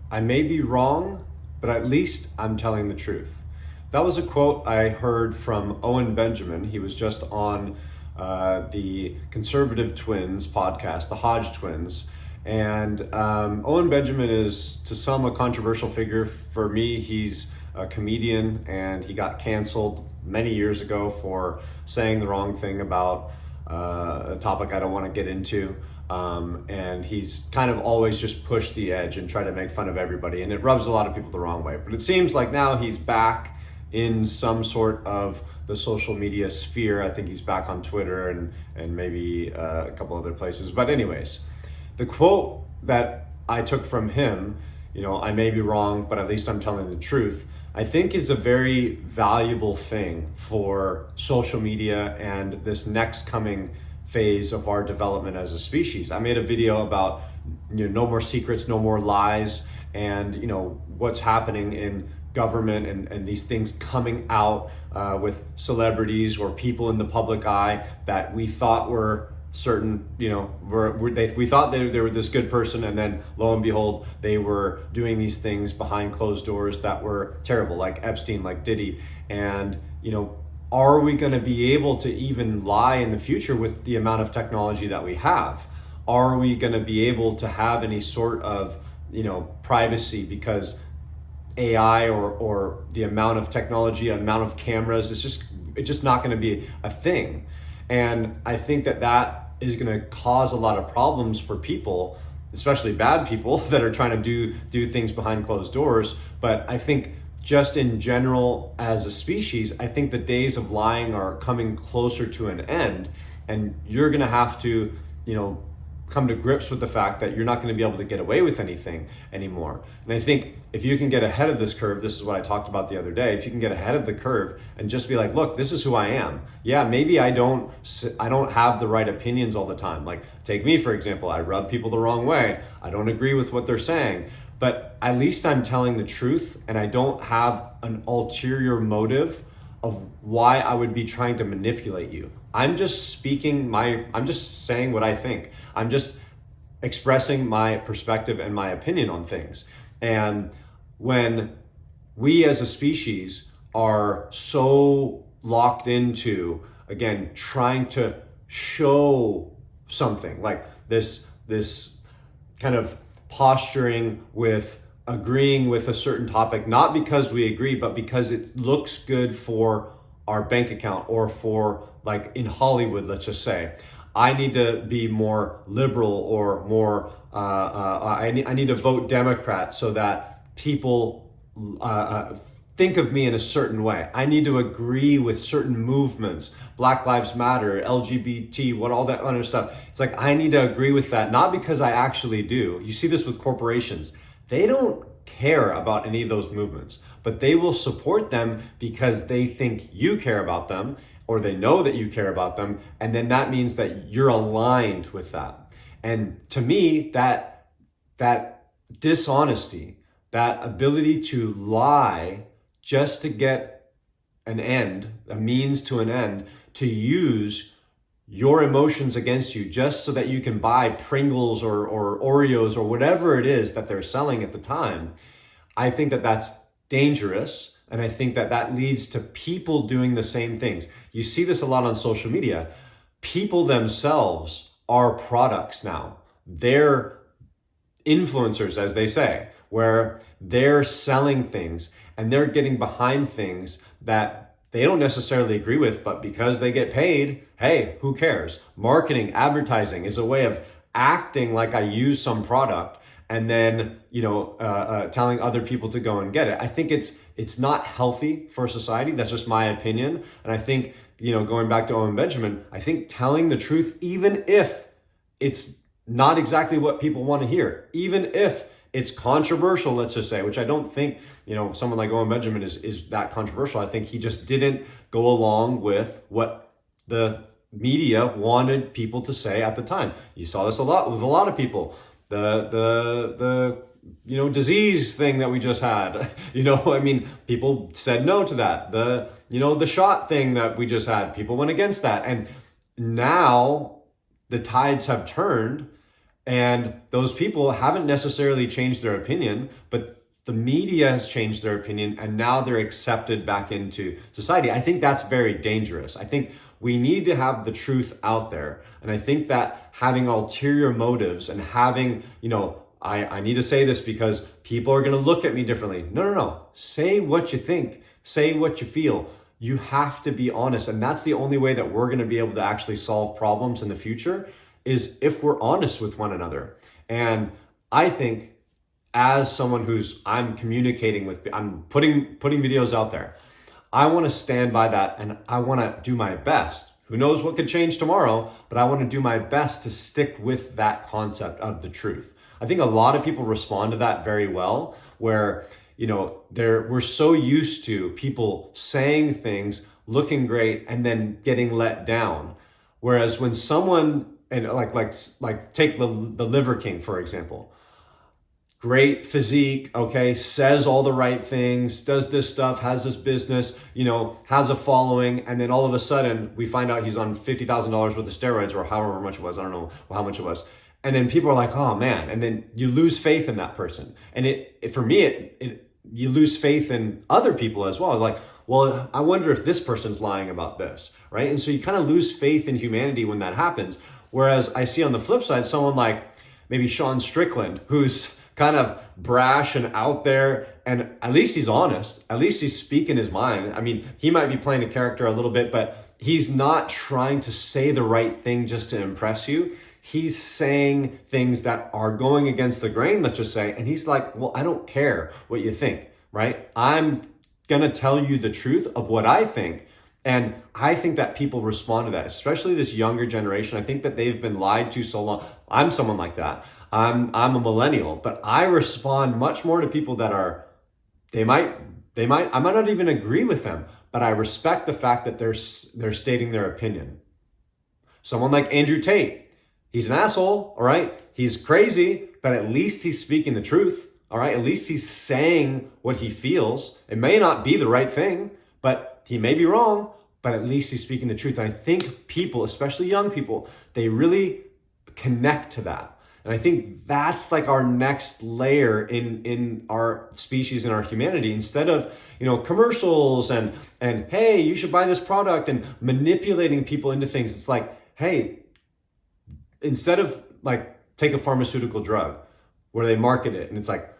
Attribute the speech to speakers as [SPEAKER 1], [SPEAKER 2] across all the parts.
[SPEAKER 1] I may be wrong, but at least I'm telling the truth. That was a quote I heard from Owen Benjamin. He was just on the Conservative Twins podcast, the Hodge Twins. And Owen Benjamin is, to some, a controversial figure. For me, he's a comedian, and he got canceled many years ago for saying the wrong thing about a topic I don't want to get into. And he's kind of always just pushed the edge and tried to make fun of everybody, and it rubs a lot of people the wrong way. But it seems like now he's back in some sort of the social media sphere. I think he's back on Twitter and maybe a couple other places. But anyways, the quote that I took from him, I may be wrong, but at least I'm telling the truth, I think is a very valuable thing for social media and this next coming phase of our development as a species. I made a video about no more secrets, no more lies, and what's happening in government and these things coming out with celebrities or people in the public eye that we thought were certain, we thought they were this good person, and then lo and behold, they were doing these things behind closed doors that were terrible, like Epstein, like Diddy. And are we going to be able to even lie in the future with the amount of technology that we have? Are we going to be able to have any sort of privacy, because AI or the amount of technology, amount of cameras, it's just not going to be a thing. And I think that is going to cause a lot of problems for people, especially bad people that are trying to do things behind closed doors. But I think just in general, as a species, I think the days of lying are coming closer to an end, and you're going to have to, come to grips with the fact that you're not going to be able to get away with anything anymore. And I think if you can get ahead of this curve, this is what I talked about the other day, if you can get ahead of the curve and just be like, look, this is who I am. Yeah, maybe I don't have the right opinions all the time. Like, take me, for example, I rub people the wrong way. I don't agree with what they're saying, but at least I'm telling the truth, and I don't have an ulterior motive of why I would be trying to manipulate you. I'm just saying what I think. I'm just expressing my perspective and my opinion on things. And when we as a species are so locked into, again, trying to show something, like this kind of posturing with agreeing with a certain topic, not because we agree, but because it looks good for our bank account, or for, like, in Hollywood, let's just say, I need to be more liberal, or more, I need to vote Democrat so that people think of me in a certain way. I need to agree with certain movements, Black Lives Matter, LGBT, all that other stuff. It's like, I need to agree with that, not because I actually do. You see this with corporations. They don't care about any of those movements, but they will support them because they think you care about them, or they know that you care about them, and then that means that you're aligned with that. And to me, that dishonesty, that ability to lie just to get an end, a means to an end, to use your emotions against you just so that you can buy Pringles or Oreos or whatever it is that they're selling at the time, I think that that's dangerous. And I think that leads to people doing the same things. You see this a lot on social media. People themselves are products now. They're influencers, as they say, where they're selling things and they're getting behind things that they don't necessarily agree with, but because they get paid, hey, who cares? Marketing, advertising is a way of acting like I use some product, and then telling other people to go and get it. I think it's not healthy for society. That's just my opinion. And I think, going back to Owen Benjamin, I think telling the truth, even if it's not exactly what people want to hear, even if it's controversial, let's just say, which I don't think, someone like Owen Benjamin is that controversial. I think he just didn't go along with what the media wanted people to say at the time. You saw this a lot with a lot of people. The disease thing that we just had, people said no to that. The shot thing that we just had, people went against that. And now the tides have turned, And those people haven't necessarily changed their opinion, but the media has changed their opinion and now they're accepted back into society. I think that's very dangerous. I think we need to have the truth out there. And I think that having ulterior motives and having, I need to say this because people are going to look at me differently. No. Say what you think. Say what you feel. You have to be honest. And that's the only way that we're going to be able to actually solve problems in the future is if we're honest with one another. And I think as someone I'm communicating with, I'm putting videos out there, I want to stand by that and I want to do my best. Who knows what could change tomorrow, but I want to do my best to stick with that concept of the truth. I think a lot of people respond to that very well, where, we're so used to people saying things, looking great, and then getting let down. Whereas when someone, and like take the Liver King, for example, great physique, okay, says all the right things, does this stuff, has this business, has a following, and then all of a sudden we find out he's on $50,000 worth of steroids or however much it was, I don't know how much it was. And then people are like, oh man, and then you lose faith in that person. And you lose faith in other people as well. Like, well, I wonder if this person's lying about this, right? And so you kind of lose faith in humanity when that happens. Whereas I see on the flip side, someone like maybe Sean Strickland, who's kind of brash and out there, and at least he's honest. At least he's speaking his mind. I mean, he might be playing a character a little bit, but he's not trying to say the right thing just to impress you. He's saying things that are going against the grain, let's just say, and he's like, well, I don't care what you think, right? I'm gonna tell you the truth of what I think. And I think that people respond to that, especially this younger generation. I think that they've been lied to so long. I'm someone like that. I'm a millennial, but I respond much more to people that I might not even agree with them, but I respect the fact that they're stating their opinion. Someone like Andrew Tate, he's an asshole, all right? He's crazy, but at least he's speaking the truth, all right? At least he's saying what he feels. It may not be the right thing, but he may be wrong, but at least he's speaking the truth. And I think people, especially young people, they really connect to that. And I think that's like our next layer in our species and our humanity. Instead of, commercials and hey, you should buy this product and manipulating people into things. It's like, hey, instead of like take a pharmaceutical drug where they market it and it's like,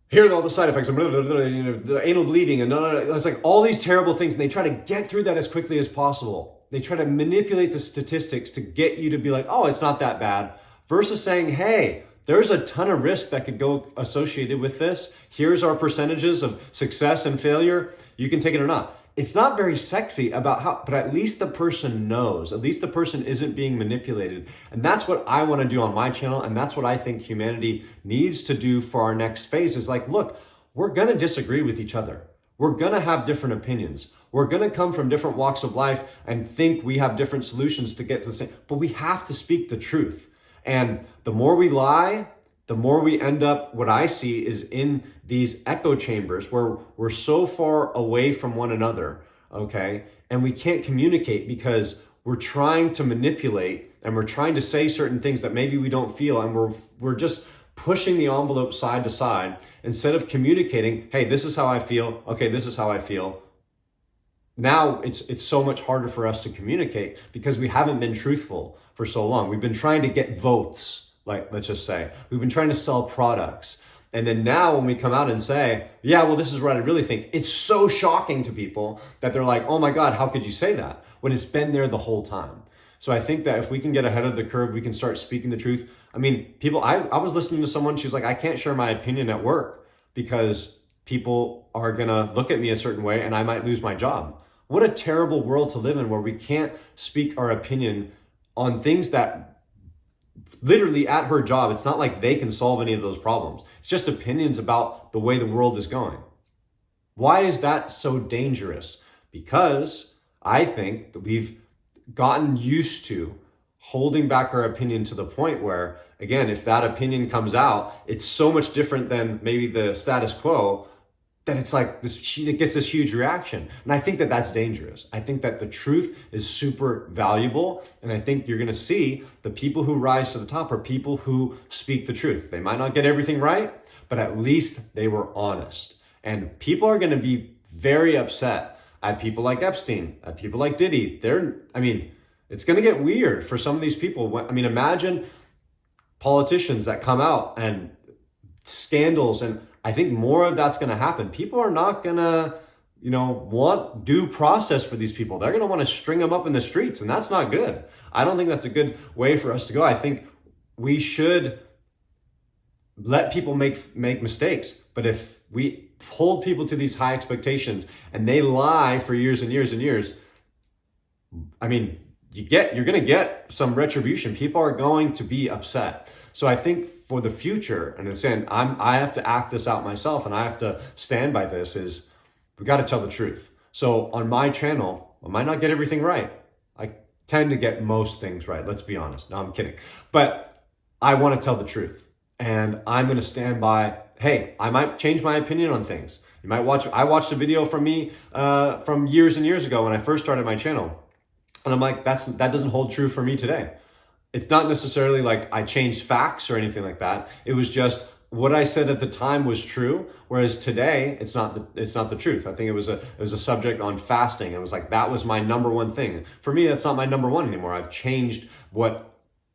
[SPEAKER 1] here are all the side effects, the anal bleeding, and it's like all these terrible things. And they try to get through that as quickly as possible. They try to manipulate the statistics to get you to be like, oh, it's not that bad. Versus saying, hey, there's a ton of risk that could go associated with this. Here's our percentages of success and failure. You can take it or not. It's not very sexy about how, but at least the person knows. At least the person isn't being manipulated. And that's what I want to do on my channel. And that's what I think humanity needs to do for our next phase is like, look, we're going to disagree with each other. We're going to have different opinions. We're going to come from different walks of life and think we have different solutions to get to the same, but we have to speak the truth. And the more we lie, the more we end up, what I see is in these echo chambers where we're so far away from one another, okay? And we can't communicate because we're trying to manipulate and we're trying to say certain things that maybe we don't feel, and we're just pushing the envelope side to side instead of communicating, hey, this is how I feel, okay, this is how I feel. Now it's so much harder for us to communicate because we haven't been truthful for so long. We've been trying to get votes, like let's just say. We've been trying to sell products. And then now when we come out and say, yeah, well, this is what I really think, it's so shocking to people that they're like, oh my God, how could you say that? When it's been there the whole time. So I think that if we can get ahead of the curve, we can start speaking the truth. I mean, people, I was listening to someone, she's like, I can't share my opinion at work because people are gonna look at me a certain way and I might lose my job. What a terrible world to live in where we can't speak our opinion on things that literally at her job, it's not like they can solve any of those problems. It's just opinions about the way the world is going. Why is that so dangerous? Because I think that we've gotten used to holding back our opinion to the point where, again, if that opinion comes out, it's so much different than maybe the status quo. that it's like this, it gets this huge reaction. And I think that that's dangerous. I think that the truth is super valuable. And I think you're going to see the people who rise to the top are people who speak the truth. They might not get everything right, but at least they were honest. And people are going to be very upset at people like Epstein, at people like Diddy. It's going to get weird for some of these people. Imagine politicians that come out and scandals, and I think more of that's going to happen. People are not going to, want due process for these people. They're going to want to string them up in the streets, and that's not good. I don't think that's a good way for us to go. I think we should let people make mistakes, but if we hold people to these high expectations and they lie for years and years and years, you're going to get some retribution. People are going to be upset. So I think for the future, and I'm saying I have to act this out myself, and I have to stand by this, is we got to tell the truth. So on my channel, I might not get everything right. I tend to get most things right. Let's be honest. No, I'm kidding. But I want to tell the truth, and I'm going to stand by, hey, I might change my opinion on things. I watched a video from me from years and years ago when I first started my channel. And I'm like, that doesn't hold true for me today. It's not necessarily like I changed facts or anything like that. It was just what I said at the time was true, whereas today it's not the truth. I think it was a subject on fasting. It was like that was my number one thing. For me, that's not my number one anymore. I've changed my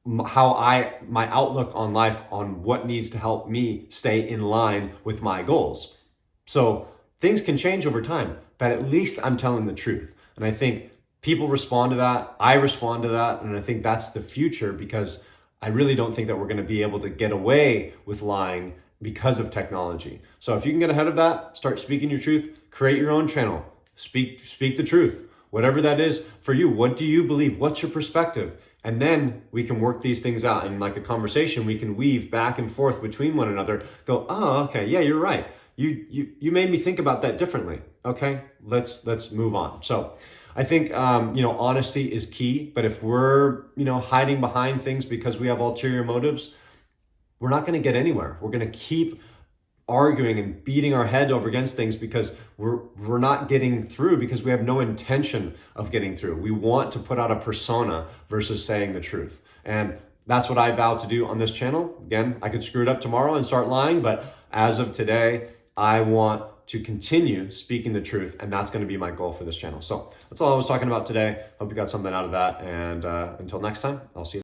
[SPEAKER 1] outlook on life, on what needs to help me stay in line with my goals. So things can change over time, but at least I'm telling the truth. And I think people respond to that. I respond to that. And I think that's the future, because I really don't think that we're going to be able to get away with lying because of technology. So if you can get ahead of that, start speaking your truth, create your own channel, speak the truth, whatever that is for you. What do you believe? What's your perspective? And then we can work these things out. And like a conversation, we can weave back and forth between one another. Go, oh, okay, yeah, you're right. You made me think about that differently. Okay, let's move on. So I think, honesty is key, but if we're, hiding behind things because we have ulterior motives, we're not going to get anywhere. We're going to keep arguing and beating our head over against things because we're not getting through, because we have no intention of getting through. We want to put out a persona versus saying the truth. And that's what I vow to do on this channel. Again, I could screw it up tomorrow and start lying, but as of today, I want to continue speaking the truth, and that's going to be my goal for this channel. So that's all I was talking about today. Hope you got something out of that, and until next time, I'll see you.